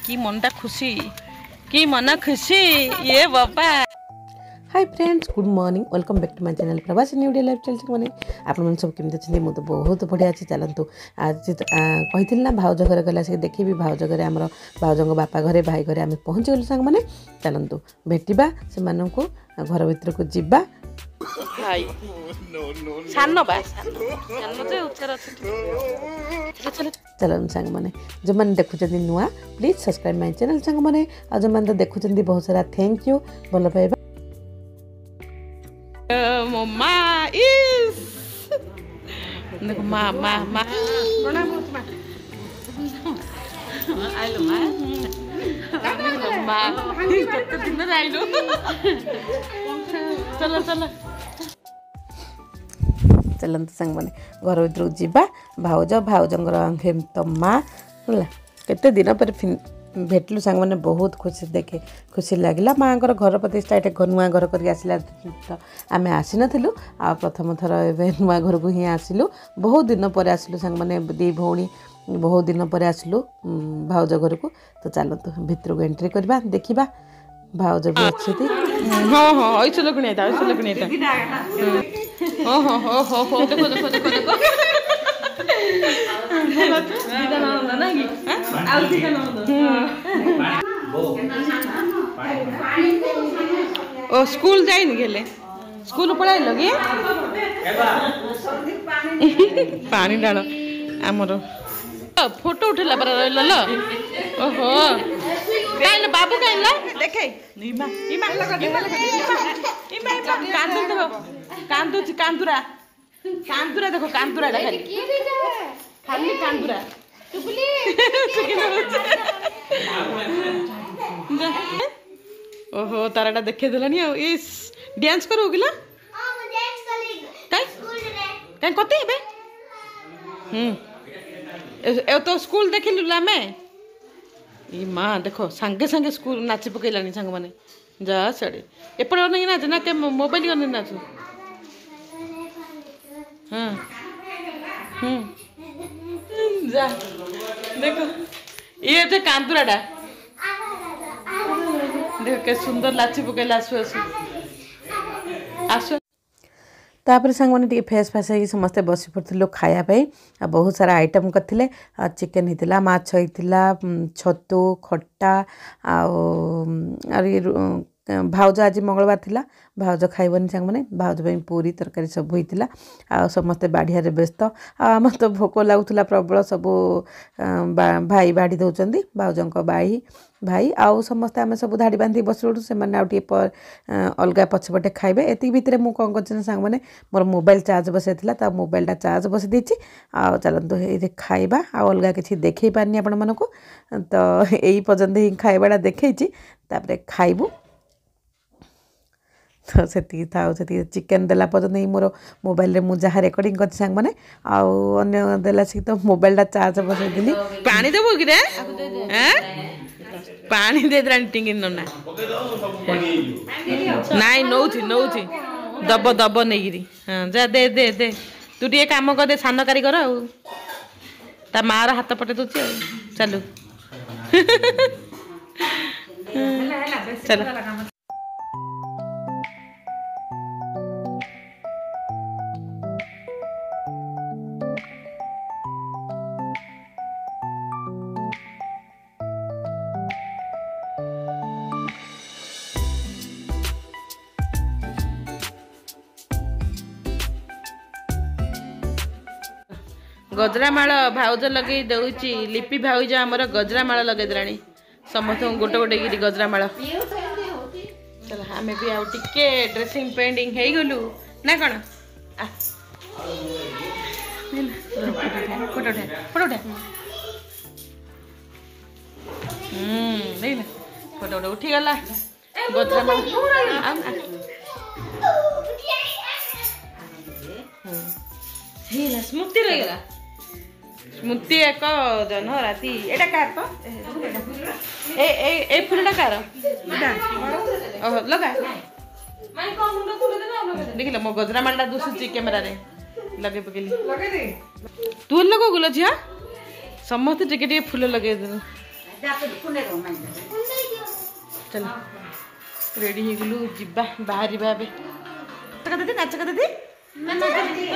कि मनटा खुशी कि मन खुशी ये बाबा। Hi friends, good morning, welcome back to my channel Pravasi new day lifestyle मैंने आपन सब केमती अच्छे। मुझे बहुत बढ़िया अच्छी। चलतु आज कही ना भाउज घर गला से देखी भाउज घर आम भाउज बापा घरे भाई घरे आम पहुँची गलु सांग मैंने। चलतु भेटा से घर भीतर को जीवा। चलन सांग मैंने जो मैंने देखुं नुआ प्लीज सब्सक्राइब माय चैनल सांग मैंने। आज जो मैंने देखुं बहुत सारा थैंक यू भल पाइबा। मम्मा इस देखो माँ माँ माँ प्रणाम माँ आइलो माँ कितने दिन आइलो। चलो चलो चलते सांग मैंने घर भर जीवा। भाउज भाउजर तो माँ केते दिन पर भेटलु सांग मैंने बहुत खुशी देखे खुशी लगे। माँ घर प्रतिष्ठा ये नुआ घर कर आम आसी नथिलु आ प्रथम थर ए नुआ घर को ही आसिलु। बहुत दिन पर आसिलु सांग मैंने दी भौणी बहुत दिन पर आसिलु भाउज घर को। तो चलतु भितर को एंट्री करबा देखिबा भाउज भी अच्छी। हाँ हाँ ऐसे लगने था ऐसे लगने था। हाँ हाँ हाँ हाँ हाँ देखो देखो देखो देखो ओ स्कूल जाइनि गेले स्कूल पढ़ाई लगे पानी डाल आमर फोटो उठेला पर रहल ल। ओहो काइल बाबू काइल देखे इमा इमा इमा इमा कांदु देखो कांदु कांदुरा कांदुरा देखो कांदुरा खाली खाली कांदुरा ओहो ताराटा देखे देलानी इस डांस करो गिला काई कते हेबे ए तो स्कूल देखिलु लामे ई माँ देखो सांगे सांगे स्कूल नाची पकईलानी सांग माने जा साड़े एपटे नहीं नाच ना के मोबाइल नहीं नाच। हाँ जा देखो ये तो कांतुराटा देखो के सुंदर लाची पकईला आसु आसु आसु। तापर सांग मैंने फेस फास हो समस्ते बस पड़ू खायापी। बहुत सारा आइटम करते चिकेन होता माछ होता छतु खट्टा भाउज आज मंगलवार थिला भाउज खाइबनी सांग मैंने भाउज पूरी तरकारी सब होता आ समस्ते बाढ़िया व्यस्त आम तो भोक लगुला प्रबल सब भाई बाढ़ी दौरान भाउज भाई भाई आउ समस्ते आम सब धाड़ी बांधी बसलु से अलग पछपटे खाइबे। एति भितर मु कौन कर सांग मैंने मोर मोबाइल चार्ज बसई था मोबाइलटा चार्ज बसई देछि। आ चलतु ये खाइबा आ अलग किसी देखई पारनी आपण मानक तो यही पर्यंत ही खाइबाटा देखी खाइबू। तो से चिकेन देला पर्यंत ही मोर मोबाइल मु जहाँ रेकर्डिंग कर सांग मैंने आउ देला सी तो मोबाइलटा चार्ज बसई देली। पानी देबो कि रे पानी दे दरानी टिंगी नना नाई नौथी नौथी दब दब नहीं। हाँ जा दे दे दे तू टे काम कर दे सान कारीगर आ ता मार हाथ पटे दूची चलू चलो गजरामाल भाउज लगे दौची लिपि भाउज आमर गजरामाल लगे देलानी समस्त गोटे गोटे गिरी गजरामाल। चल आम भी आउ टिके ड्रेसिंग पेंडिंग हो गलु ना कौन फोटो उठा फोटो उठा फोटो उठा उठी गला गजरामाल स्मृति रहीगला स्मृति एक जन राति एटा कार तो ए ए ए फुलटा कार ओह लगा देखिल मो गजरामालटा दुसुची कैमरा रे लगे पकेली तू लगो गुलो झिया समस्त टिके टिके फूल लगे दे चल रेडी हो गलु जिबा बाहर बाबे दीदी नाच का दीदी तो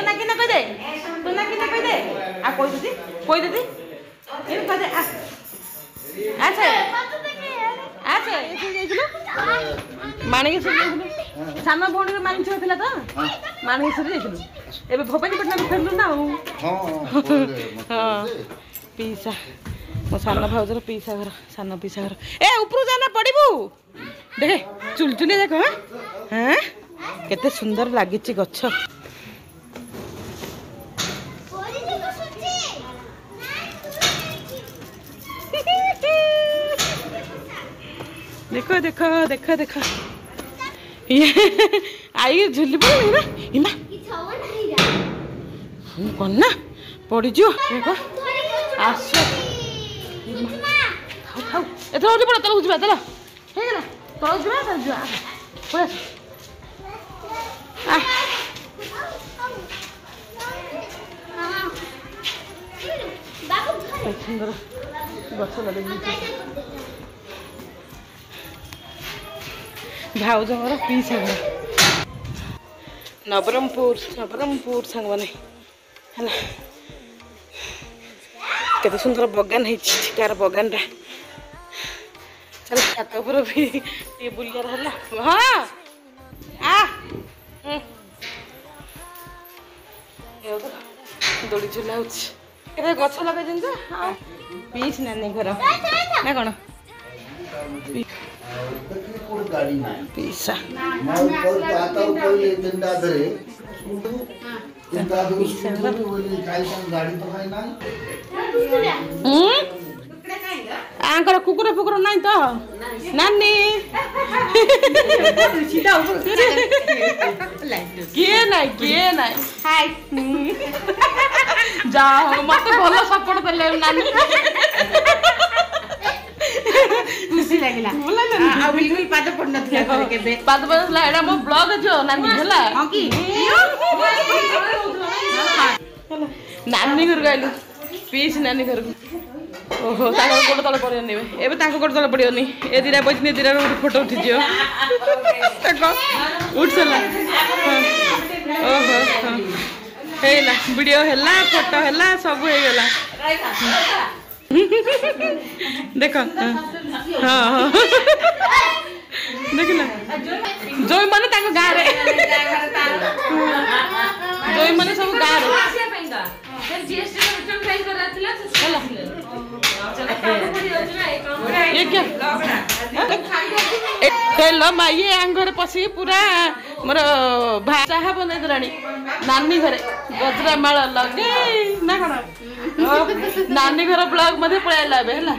ना कि ना कह दे तो ना कि ना कह दे आ कोई दीदी ये कह दे अच्छा अच्छा माणिकेश्वर जाइलु सान भौणी मानछो थिला तो माणिकेश्वर जाइलु एबे भवानीपटना फेरलु ना हां पीसा मो सान भाउजर पीसा घर सान पीसा घर ए ऊपर जाना पड़बू देखे चुलचुली देख हाँ केते सुंदर लागिची गछ देखो देखो देखो देखो ये आई झुली पड़ी ना इमा कौन ना पड़ी जो देखो आसो खाऊ एथर उठी पड़ तलू जीवा चलो हे गेला तलू जीवा चल जीवा पड़ आ सुंदर गछ लगे भाउज मोर पीसा घर नवरंगपुर सांग मैंने है केते सुंदर बगान है छिटार बगान टा चल छात ऊपर भी ये बुलियार है हाँ आ दौड़ी झुला होते गछ लगे जिन पीस नानी घर ना कौन पीसा आंकर कुकुर फुकुर नहीं तो नानी किए नहीं हाय जा मत भल सपोर्ट देले नानी खुशी लागला आ बिल्कुल पाद पड़ नथिला करे केबे पाद पड़ला एडा मो ब्लॉग जो नानी हला हां की नानी घर गइलु पीस नानी घर ओहो ताको कोड तले पड़ियोनी एबे ताको कोड तले पड़ियोनी ए दिरा बजनी दिरा फोटो उठी जियो ताको उठ चला ओहो हेला वीडियो हेला फोटो हेला सब हे गेला देखो हाँ हाँ देखला जोई माने ताको गाँ रे जोई माने सब गाँ रे ये क्या हेलो माइए आंगर पसी पूरा मोर चाहा बनै दरानी नानी घरे गजरा माल लगे ना कौन नानी घर ब्लॉग मध्य पळाइला बे हला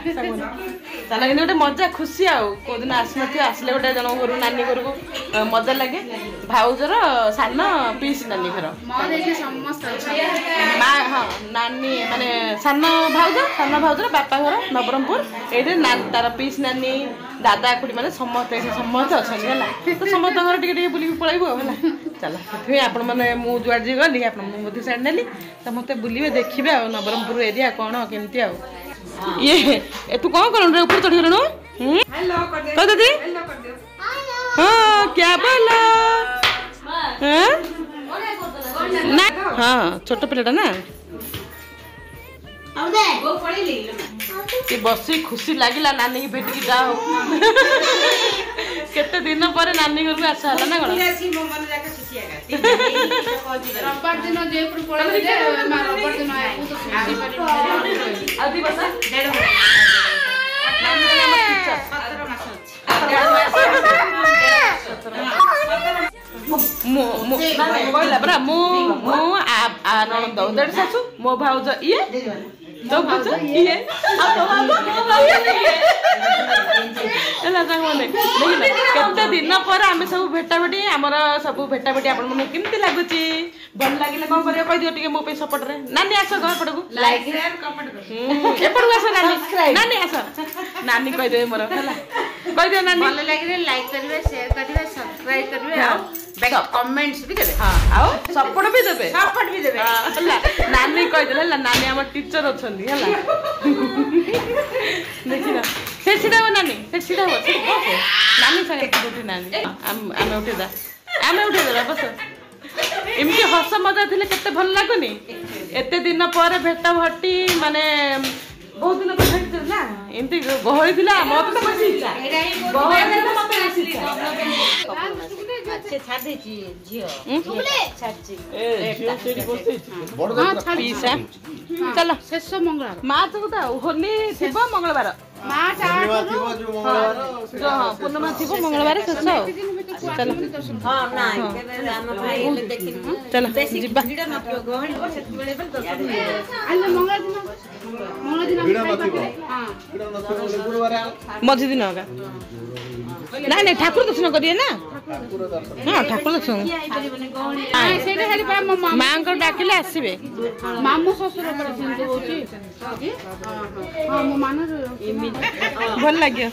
ताला कि गोटे मजा खुशी आउ को दिन आसन आसले गोटे जन घर नानी घर को मजा लगे भाउजर सान पीस नानी घर हाँ नानी माने सान भाउजर बापा घर नवरंगपुर ये तार पीस नानी दादा खुड़ी माने समस्त अच्छा तो समस्त घर टे बुल पलैबू है चल से आपण मैंने मुझे गली आप मोदी साइड नेली तो मत बुलवे देखिए नवरंगपुर एरिया कौन केमती ये तू कौन कर ऊपर चढ़ी गलु कह दीदी हाँ क्या बोला ना हाँ छोट पिलाटा ना बसी खुशी लगिला नानी की भेट की जाओ केते दिन पर नानी घर को आसा हला ना कोन रविवार दिन जयपुर पळे जे रविवार दिन आया तो आदि बस 1.5 नानी का नाम टीचर 17 मास कहला बरा मो ननद देड़ सासू मो भाउज ये तो बुझ ये आ तो केते दिन पर आम सब भेटाभेटी आमर सब भेटाभेटी आपण मन केमती लागुची भल लागिले कौन करियो कह दियो टिके मो पे सपोर्ट रे नानी आसो घर पड़गु लाइक शेयर कमेंट कर एपड़ आसो नानी आसो नानी कह दे मोर हला कह दियो नानी भल लागिले लाइक करबे शेयर करबे सब्सक्राइब करबे बैक कमेंट्स भी देबे हां आओ सपोर्ट भी देबे हला नानी कह देला नानी हमर टीचर अछंदी हला ଦେଖିଲ ସେ ଛିଡ଼ା ହବ ନାନୀ ସେ ଛିଡ଼ା ହବ ନାନୀ ସାଙ୍ଗରେ ଉଠି ନାନୀ ଆମେ ଉଠେଇଦବା ବସ ଏମିତି ହସ ମଜା ଥିଲେ କେତେ ଭଲ ଲାଗୁନି ଏତେ ଦିନ ପରେ ଭେଟ ଭଟି ମାନେ ବହୁତ ଦିନ ପରେ ଭେଟିଥିଲେ ନା ଏମିତି ଗହଳି ଥିଲା ମତେ ତ ବେଶୀ ଇଚ୍ଛା ପିସା ଚାଲ ଶେଷ ମଙ୍ଗଳବାର ମାର୍ଚ୍ଚ କଥା ହୋଲି ଥିବ ମଙ୍ଗଳବାର ପୂର୍ଣ୍ଣିମା ଥିବ ମଙ୍ଗଳବାର ଶେଷ ଚାଲ ଚାଲ ଯିବା ମଝି ଦିନ ଆକା ନାଇଁ ନାଇଁ ଠାକୁର ଦର୍ଶନ କରିବେ ନା ହଁ ଠାକୁର ଦର୍ଶନ ମାଙ୍କର ଡାକିଲେ ଆସିବେ ମାମୁଁ ଶ୍ୱଶୁର ଭଲ ଲାଗିବ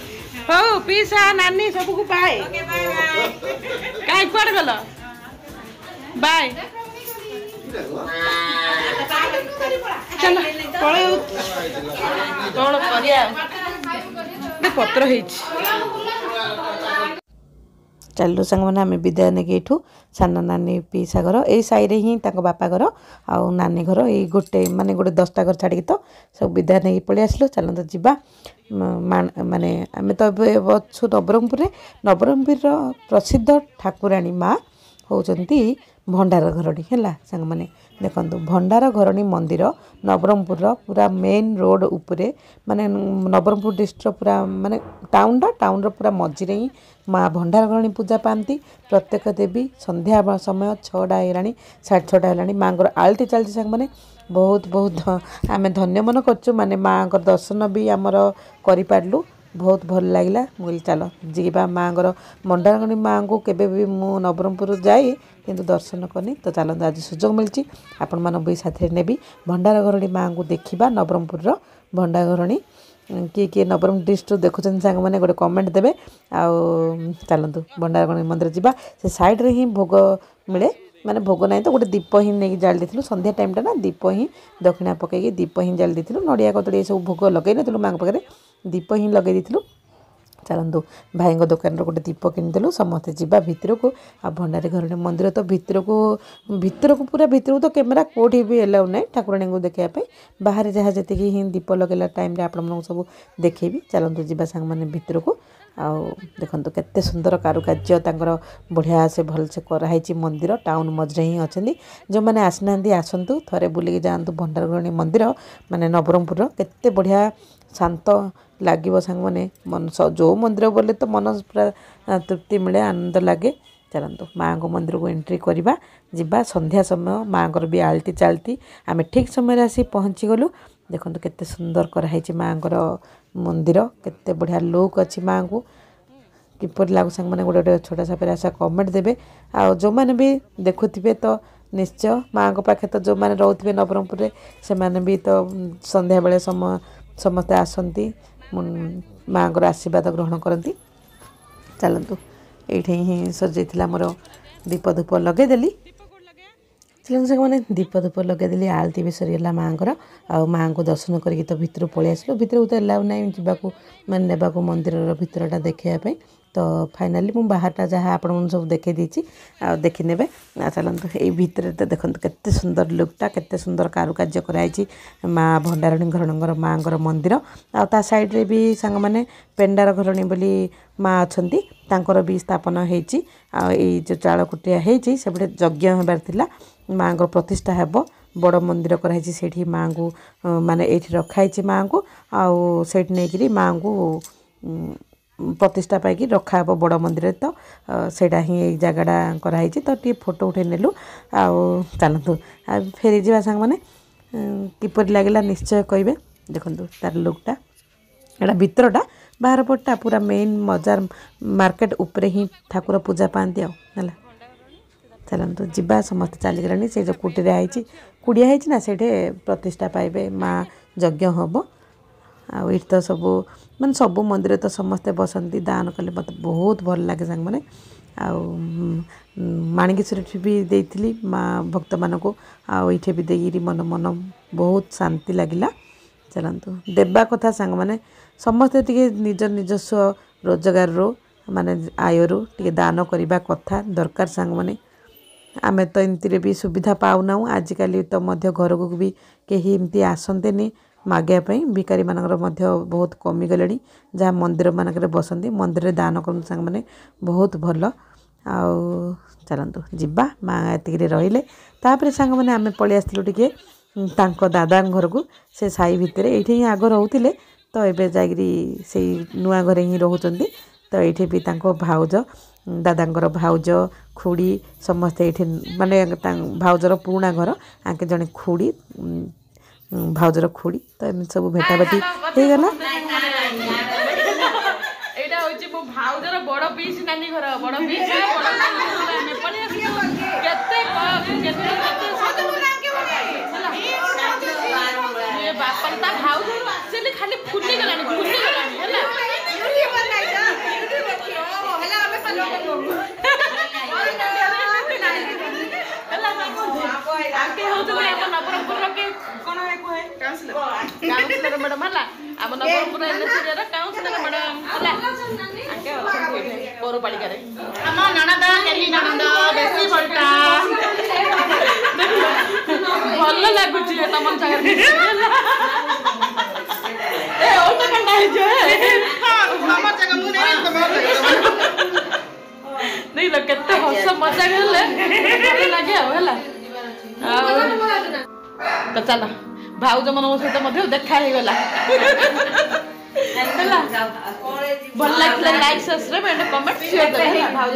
ହଉ ପିସା ନାନୀ ସବୁକୁ ବାଏ କାହିଁ କୁଆଡେ ଗଲ ବାଏ ଚାଲ ପଳେଇ କଣ କରିବା ପତ୍ର ହେଇଛି ଚାଲୁ ସାଙ୍ଗମାନେ ଆମେ ବିଦାୟ ନେଇକି ଏଇଠୁ ସାନ ନାନୀ ପିଇସା ଘର ଏଇ ସାହିରେ ହିଁ ତାଙ୍କ ବାପା ଘର ଆଉ ନାନୀ ଘର ଏଇ ଗୋଟେ 10ଟା ଘର ଛାଡ଼ିକି ତ ସବୁ ବିଦାୟ ନେଇକି ପଳେଇ ଆସିଲୁ ଚାଲନ୍ତୁ ଯିବା ମାନେ ଆମେ ତ ଏବେ ଅଛୁ ନବରଙ୍ଗପୁରର ପ୍ରସିଦ୍ଧ ଠାକୁରାଣୀ ମା ହେଉଛନ୍ତି ଭଣ୍ଡାର ଘରଣୀ ହେଲା ସାଙ୍ଗମାନେ ଦେଖନ୍ତୁ ଭଣ୍ଡାର ଘରଣୀ ମନ୍ଦିର ନବରଙ୍ଗପୁରର ପୁରା ମେନ୍ ରୋଡ଼ ଉପରେ ମାନେ ନବରଙ୍ଗପୁର ଡିଷ୍ଟ୍ରିକ୍ଟର ପୁରା ମାନେ ଟାଉନର ପୁରା ମଝିରେ ହିଁ ମା ଭଣ୍ଡାର ଘରଣୀ ପୂଜା ପାଆନ୍ତି ପ୍ରତ୍ୟେକ ଦେବୀ ସନ୍ଧ୍ୟା ସମୟ 6ଟା ହେଇଗଲାଣି 6:30 ହେଲାଣି ମାଙ୍କର ଆଳତି ଚାଲିଛି ସାଙ୍ଗମାନେ ବହୁତ ଆମେ ଧନ୍ୟ ମନେ କରୁଛୁ ମାନେ ମାଙ୍କର ଦର୍ଶନ ବି ଆମର କରିପାରିଲୁ ବହୁତ ଭଲ ଲାଗିଲା ମୁଁ କହିଲି ଚାଲ ଯିବା ମାଙ୍କର ଭଣ୍ଡାର ଘରଣୀ ମାଙ୍କୁ କେବେ ବି ମୁଁ ନବରଙ୍ଗପୁର ଯାଇ କିନ୍ତୁ ଦର୍ଶନ କରିନି ତ ଚାଲନ୍ତୁ ଆଜି ସୁଯୋଗ ମିଳିଛି ଆପଣମାନଙ୍କୁ ବି ସାଥିରେ ନେବି ଭଣ୍ଡାର ଘରଣୀ ମାଙ୍କୁ ଦେଖିବା ନବରଙ୍ଗପୁରର ଭଣ୍ଡାର ଘରଣୀ କିଏ ନବରଙ୍ଗପୁର ଡିଷ୍ଟ୍ରିକ୍ଟରୁ ଦେଖୁଛନ୍ତି ସାଙ୍ଗମାନେ ଗୋଟେ କମେଣ୍ଟ ଦେବେ ଆଉ ଚାଲନ୍ତୁ ଭଣ୍ଡାର ଘରଣୀ ମନ୍ଦିର ଯିବା ସେ ସାଇଡ଼୍ରେ ହିଁ ଭୋଗ ମିଳେ ମାନେ ଭୋଗ ନାହିଁ ତ ଗୋଟେ ଦୀପ ହିଁ ନେଇକି ଜାଳି ଦେଇଥିଲୁ ସନ୍ଧ୍ୟା ଟାଇମ୍ଟା ନା ଦୀପ ହିଁ ଦକ୍ଷିଣା ପକାଇକି ଦୀପ ହିଁ ଜାଳି ଦେଇଥିଲୁ ନଡ଼ିଆ କଦଳୀ ଏସବୁ ଭୋଗ ଲଗାଇ ନଥିଲୁ ମାଙ୍କ ପାଖରେ ଦୀପ ହିଁ ଲଗାଇ ଦେଇଥିଲୁ ଚାଲନ୍ତୁ ଭାଇଙ୍କ ଦୋକାନରୁ ଗୋଟେ ଦୀପ କିଣିଦେଲୁ ସମସ୍ତେ ଯିବା ଭିତରକୁ ଆଉ ଭଣ୍ଡାରୀ ଘରଣୀ ମନ୍ଦିର ତ ଭିତରକୁ ପୁରା ଭିତରକୁ ତ କ୍ୟାମେରା କେଉଁଠି ବି ଏଲାଉ ନାହିଁ ଠାକୁରାଣୀଙ୍କୁ ଦେଖିବା ପାଇଁ ବାହାରେ ଯାହା ଯେତିକି ହିଁ ଦୀପ ଲଗାଇଲା ଟାଇମ୍ରେ ଆପଣମାନଙ୍କୁ ସବୁ ଦେଖେଇବି ଚାଲନ୍ତୁ ଯିବା ସାଙ୍ଗମାନେ ଭିତରକୁ ଆଉ ଦେଖନ୍ତୁ କେତେ ସୁନ୍ଦର କାରୁକାର୍ଯ୍ୟ ତାଙ୍କର ବଢ଼ିଆ ସେ ଭଲସେ କରାହେଇଛି ମନ୍ଦିର ଟାଉନ ମଝିରେ ହିଁ ଅଛନ୍ତି ଯେଉଁମାନେ ଆସିନାହାନ୍ତି ଆସନ୍ତୁ ଥରେ ବୁଲିକି ଯାଆନ୍ତୁ ଭଣ୍ଡାର ଘରଣୀ ମନ୍ଦିର ମାନେ ନବରଙ୍ଗପୁରର କେତେ ବଢ଼ିଆ ଶାନ୍ତ ଲାଗିବ ସାଙ୍ଗମାନେ ଯେଉଁ ମନ୍ଦିର ଗଲେ ତ ମନ ପୁରା ତୃପ୍ତି ମିଳେ ଆନନ୍ଦ ଲାଗେ ଚାଲନ୍ତୁ ମାଙ୍କ ମନ୍ଦିରକୁ ଏଣ୍ଟ୍ରି କରିବା ଯିବା ସନ୍ଧ୍ୟା ସମୟ ମାଙ୍କର ବି ଆଳତି ଚାଲତି ଆମେ ଠିକ୍ ସମୟରେ ଆସି ପହଞ୍ଚିଗଲୁ ଦେଖନ୍ତୁ କେତେ ସୁନ୍ଦର କରାହେଇଛି ମାଙ୍କର ମନ୍ଦିର କେତେ ବଢ଼ିଆ ଲୁକ୍ ଅଛି ମାଙ୍କୁ କିପରି ଲାଗୁ ସାଙ୍ଗମାନେ ଗୋଟେ ଛୋଟା ଛାପରେ ଆଶା କମେଣ୍ଟ ଦେବେ ଆଉ ଯେଉଁମାନେ ବି ଦେଖୁଥିବେ ତ ନିଶ୍ଚୟ ମାଙ୍କ ପାଖେ ତ ଯେଉଁମାନେ ରହୁଥିବେ ନବରଙ୍ଗପୁରରେ ସେମାନେ ବି ତ ସନ୍ଧ୍ୟାବେଳେ ସମସ୍ତେ ଆସନ୍ତି ମାଙ୍କର ଆଶୀର୍ବାଦ ଗ୍ରହଣ କରନ୍ତି ଚାଲନ୍ତୁ ଏଇଠି ହିଁ ସଜେଇଥିଲା ମୋର ଦୀପ ଧୂପ ଲଗେଇଦେଲି ସାଙ୍ଗମାନେ ଦୀପ ଧୂପ ଲଗେଇଦେଲି ଆଳତି ବି ସରିଗଲା ମାଙ୍କର ଆଉ ମାଙ୍କୁ ଦର୍ଶନ କରିକି ତ ଭିତରୁ ପଳେଇ ଆସିଲୁ ଭିତରକୁ ତ ଏଲାଉ ନାହିଁ ଯିବାକୁ ମାନେ ନେବାକୁ ମନ୍ଦିରର ଭିତରଟା ଦେଖିବା ପାଇଁ ତ ଫାଇନାଲି ମୁଁ ବାହାରଟା ଯାହା ଆପଣମାନଙ୍କୁ ସବୁ ଦେଖେଇ ଦେଇଛି ଆଉ ଦେଖିନେବେ ଚାଲନ୍ତୁ ଏଇ ଭିତରେ ତ ଦେଖନ୍ତୁ କେତେ ସୁନ୍ଦର ଲୁକ୍ଟା କେତେ ସୁନ୍ଦର କାରୁକାର୍ଯ୍ୟ କରାହେଇଛି ମା ଭଣ୍ଡାରଣୀ ଘରଣୀଙ୍କର ମାଙ୍କର ମନ୍ଦିର ଆଉ ତା ସାଇଡ଼୍ରେ ବି ସାଙ୍ଗମାନେ ପେଣ୍ଡାର ଘରଣୀ ବୋଲି ମା ଅଛନ୍ତି ତାଙ୍କର ବି ସ୍ଥାପନ ହେଇଛି ଆଉ ଏଇ ଯେଉଁ ଚାଳ କୁଟିଆ ହେଇଛି ସେପଟେ ଯଜ୍ଞ ହେବାର ଥିଲା ମାଙ୍କର ପ୍ରତିଷ୍ଠା ହେବ ବଡ଼ ମନ୍ଦିର କରାହେଇଛି ସେଇଠି ମାଙ୍କୁ ମାନେ ଏଇଠି ରଖାହେଇଛି ମାଙ୍କୁ ଆଉ ସେଇଠି ନେଇକିରି ମାଙ୍କୁ ପ୍ରତିଷ୍ଠା ପାଇକି ରଖାହେବ ବଡ଼ ମନ୍ଦିରରେ ତ ସେଇଟା ହିଁ ଏଇ ଜାଗାଟା କରାହେଇଛି ତ ଟିକେ ଫଟୋ ଉଠାଇ ନେଲୁ ଆଉ ଚାଲନ୍ତୁ ଆଉ ଫେରିଯିବା ସାଙ୍ଗମାନେ କିପରି ଲାଗିଲା ନିଶ୍ଚୟ କହିବେ ଦେଖନ୍ତୁ ତାର ଲୁକ୍ଟା ଏଇଟା ଭିତରଟା ବାହାର ପଟଟା ପୁରା ମେନ୍ ବଜାର ମାର୍କେଟ ଉପରେ ହିଁ ଠାକୁର ପୂଜା ପାଆନ୍ତି ଆଉ ହେଲା ଚାଲନ୍ତୁ ଯିବା ସମସ୍ତେ ଚାଲିଗଲେଣି ସେ ଯେଉଁ କୁଡ଼ିଆ ହେଇଛି ନା ସେଇଠି ପ୍ରତିଷ୍ଠା ପାଇବେ ମା ଯଜ୍ଞ ହେବ ଆଉ ଏଇଠି ତ ସବୁ ମନ୍ଦିରରେ ତ ସମସ୍ତେ ବସନ୍ତି ଦାନ କଲେ ମୋତେ ବହୁତ ଭଲ ଲାଗେ ସାଙ୍ଗମାନେ ଆଉ ମାଣିକେଶ୍ୱରୀଠି ବି ଦେଇଥିଲି ମା ଭକ୍ତମାନଙ୍କୁ ଆଉ ଏଇଠି ବି ଦେଇକିରି ମନ ବହୁତ ଶାନ୍ତି ଲାଗିଲା चलतु देवा कथा सांग मैंने समस्ते टिके निज निजस्व रोजगार माने आयरु टिके दान करने कथा दरकार सांग मैंने आम तो एमती भी सुविधा पाऊना आजिकल तो मध्य घर को भी कहीं एमती आसंतेनी मागियापी भिकारी मानकर बहुत कमिगले जहाँ मंदिर मानक बसती मंदिर दान कर सांग मैंने बहुत भल आउ चलतु जीवा माँ एतिक रहिले तापर सांग मैंने आम पलि आसलु टिके दादा घर को से साई भितर ये ही आग रोते तो ये जाकि से नुआ घरे ही रोचते तो ये भी भाउज दादांकर भाउज खुड़ी समस्ते ये माने भाउजर पुराणा घर आके जड़े खुड़ी भाउजर खुड़ी तो एम सब भेटाभेटी हो गला भाउजर बड़ पीस नानी घर बड़ पीस बापा भाउजर आक्चुअली खाली फुटी गलानी काउंसलर मैडम है आम नवरंगपुर एनएससी काउंसलर मैडम है पौरपालिका आम नणद केली नणद बेसी भलटा भल लगुच तुम सागर ए ओटा कंडा है जे हमर जगह मु नहीं लो केते हस मजा गेले भल लागे होला तो चल भाउज मन सहित देखा हो गला भल लगे like subscribe and comment share करें भाउज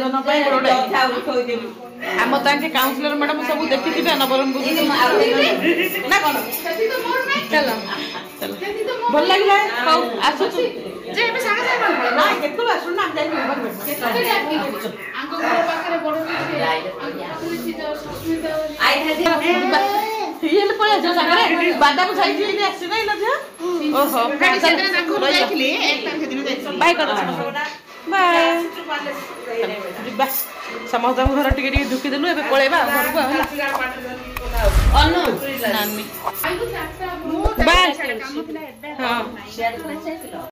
आम ताके काउंसलर मैडम सब देखी थे नवरंगपुर ना कौन चल चल भल लगे आसु जे एबे सागा सागा ना केतु आसु ना जाई ये ले पया जो सागरे बादाम खाई जी ने आसी नै लजा ओहो गाड़ी से दिन सांग जाइखली एक टाइम से दिन जाइखली बाय कर बाय बस समस्त घर टिके टिके झुकी देलु एबे पळेबा घर को होला अनु नानी बाय हां